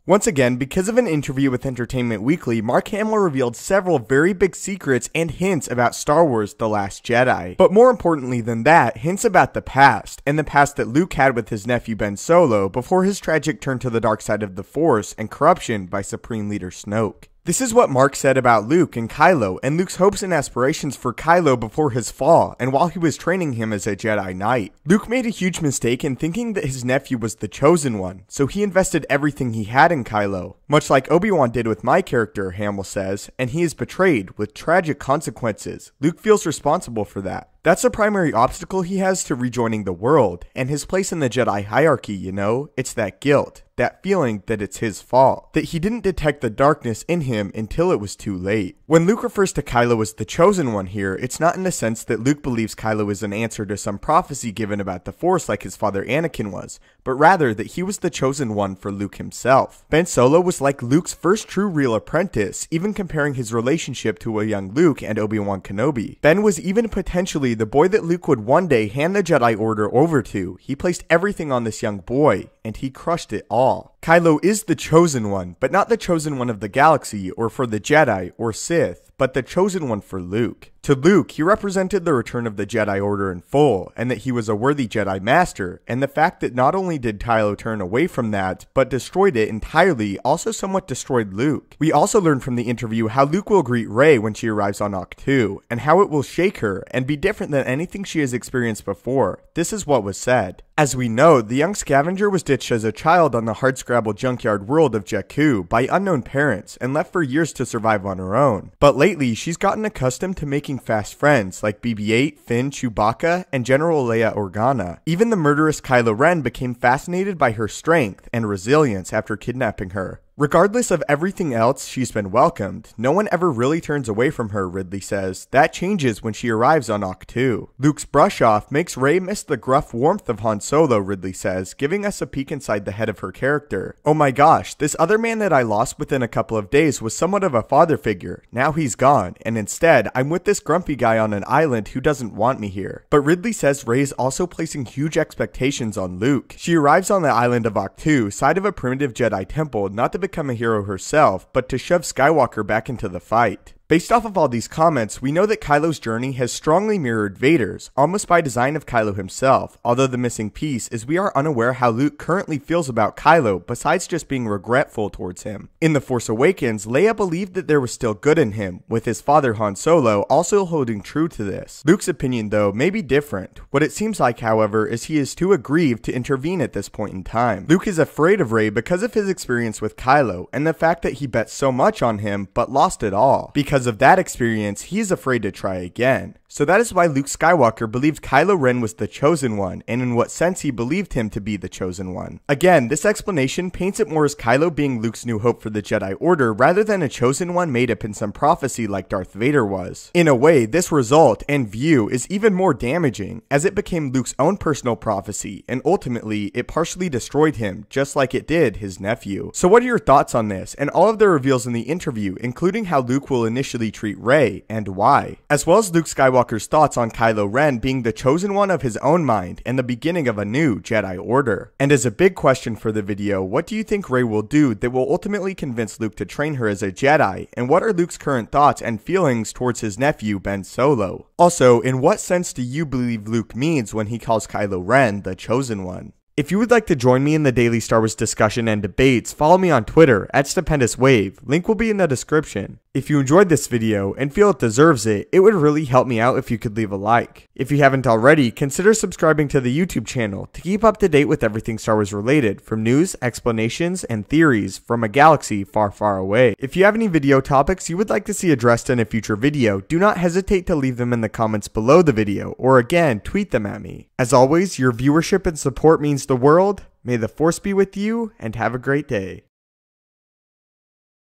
Once again, because of an interview with Entertainment Weekly, Mark Hamill revealed several very big secrets and hints about Star Wars The Last Jedi. But more importantly than that, hints about the past, and the past that Luke had with his nephew Ben Solo before his tragic turn to the dark side of the Force and corruption by Supreme Leader Snoke. This is what Mark said about Luke and Kylo, and Luke's hopes and aspirations for Kylo before his fall, and while he was training him as a Jedi Knight. Luke made a huge mistake in thinking that his nephew was the chosen one, so he invested everything he had in Kylo, much like Obi-Wan did with my character, Hamill says, and he is betrayed with tragic consequences. Luke feels responsible for that. That's the primary obstacle he has to rejoining the world, and his place in the Jedi hierarchy, you know? It's that guilt, that feeling that it's his fault, that he didn't detect the darkness in him until it was too late. When Luke refers to Kylo as the chosen one here, it's not in the sense that Luke believes Kylo is an answer to some prophecy given about the Force like his father Anakin was, but rather that he was the chosen one for Luke himself. Ben Solo was like Luke's first true real apprentice, even comparing his relationship to a young Luke and Obi-Wan Kenobi. Ben was even potentially the boy that Luke would one day hand the Jedi Order over to. He placed everything on this young boy, and he crushed it all. Kylo is the chosen one, but not the chosen one of the galaxy or for the Jedi or Sith, but the chosen one for Luke. To Luke, he represented the return of the Jedi Order in full, and that he was a worthy Jedi Master, and the fact that not only did Kylo turn away from that, but destroyed it entirely also somewhat destroyed Luke. We also learned from the interview how Luke will greet Rey when she arrives on Ahch-To, and how it will shake her and be different than anything she has experienced before. This is what was said. As we know, the young scavenger was ditched as a child on the hardscrabble junkyard world of Jakku by unknown parents and left for years to survive on her own. But lately, she's gotten accustomed to making fast friends like BB-8, Finn, Chewbacca, and General Leia Organa. Even the murderous Kylo Ren became fascinated by her strength and resilience after kidnapping her. Regardless of everything else, she's been welcomed. No one ever really turns away from her, Ridley says. That changes when she arrives on Ahch-To. Luke's brush off makes Rey miss the gruff warmth of Han Solo, Ridley says, giving us a peek inside the head of her character. Oh my gosh, this other man that I lost within a couple of days was somewhat of a father figure. Now he's gone, and instead, I'm with this grumpy guy on an island who doesn't want me here. But Ridley says Rey's also placing huge expectations on Luke. She arrives on the island of Ahch-To, side of a primitive Jedi temple, not to become a hero herself, but to shove Skywalker back into the fight. Based off of all these comments, we know that Kylo's journey has strongly mirrored Vader's, almost by design of Kylo himself, although the missing piece is we are unaware how Luke currently feels about Kylo besides just being regretful towards him. In The Force Awakens, Leia believed that there was still good in him, with his father Han Solo also holding true to this. Luke's opinion though may be different. What it seems like, however, is he is too aggrieved to intervene at this point in time. Luke is afraid of Rey because of his experience with Kylo, and the fact that he bet so much on him but lost it all. Because of that experience, he is afraid to try again. So that is why Luke Skywalker believed Kylo Ren was the chosen one, and in what sense he believed him to be the chosen one. Again, this explanation paints it more as Kylo being Luke's new hope for the Jedi Order rather than a chosen one made up in some prophecy like Darth Vader was. In a way, this result and view is even more damaging, as it became Luke's own personal prophecy, and ultimately, it partially destroyed him, just like it did his nephew. So what are your thoughts on this, and all of the reveals in the interview, including how Luke will initially treat Rey, and why? As well as Luke Skywalker's thoughts on Kylo Ren being the chosen one of his own mind and the beginning of a new Jedi Order. And as a big question for the video, what do you think Rey will do that will ultimately convince Luke to train her as a Jedi, and what are Luke's current thoughts and feelings towards his nephew Ben Solo? Also, in what sense do you believe Luke means when he calls Kylo Ren the chosen one? If you would like to join me in the daily Star Wars discussion and debates, follow me on Twitter at Stupendous Wave. Link will be in the description. If you enjoyed this video and feel it deserves it, it would really help me out if you could leave a like. If you haven't already, consider subscribing to the YouTube channel to keep up to date with everything Star Wars related, from news, explanations, and theories from a galaxy far, far away. If you have any video topics you would like to see addressed in a future video, do not hesitate to leave them in the comments below the video, or again, tweet them at me. As always, your viewership and support means the world. May the Force be with you, and have a great day.